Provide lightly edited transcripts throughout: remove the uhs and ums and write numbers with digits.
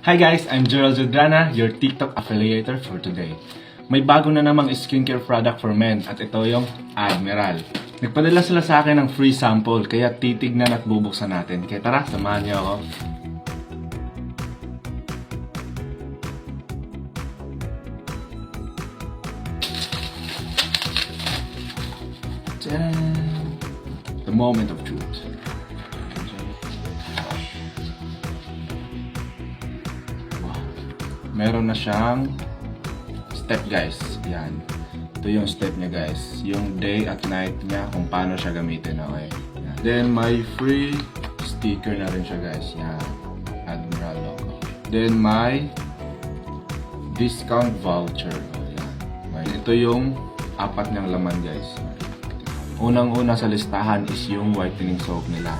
Hi guys, I'm Gerald Jodrana, your TikTok affiliator for today. May bago na namang skincare product for men at ito yung Admiral. Nagpadala sila sa akin ng free sample kaya titignan at bubuksan natin. Kaya tara, samahan niyo ako. Tadaan! The moment of truth. Meron na siyang step guys. Yan. Ito yung step niya guys. Yung day at night niya kung paano siya gamitin. Okay. Yan. Then may free sticker na rin siya guys. Yan. Admiral logo. Then may discount voucher. Yan. Ito yung apat niyang laman guys. Unang-una sa listahan is yung whitening soap nila.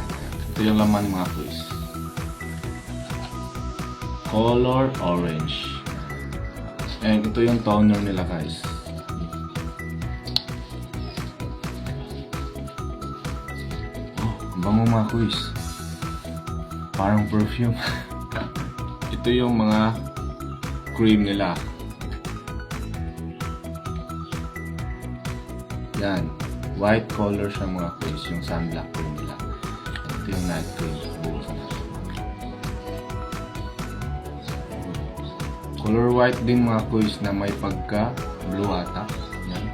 Ito yung laman mga quiz. Color orange. And ito yung toner nila guys. Oh, ang bango mga quiz. Parang perfume. Ito yung mga cream nila. Yan. White color siya mga quiz. Yung sunblock cream nila. Ito yung night cream. Color white din mga quiz na may pagka blue ata. Yan.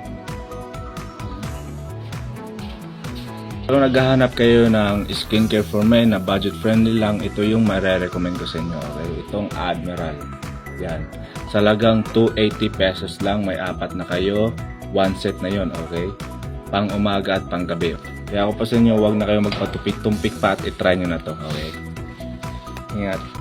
Kung naghahanap kayo ng skincare for men na budget friendly lang, ito yung marirecommend ko sa inyo. Okay? Itong Admiral. Yan. Sa lagang 280 pesos lang, may apat na kayo. One set na yon, okay? Pang umaga at pang gabi. Kaya ako pa sa inyo, huwag na kayo magpatupik-tumpik pa at itry nyo na to. Okay? Ingat.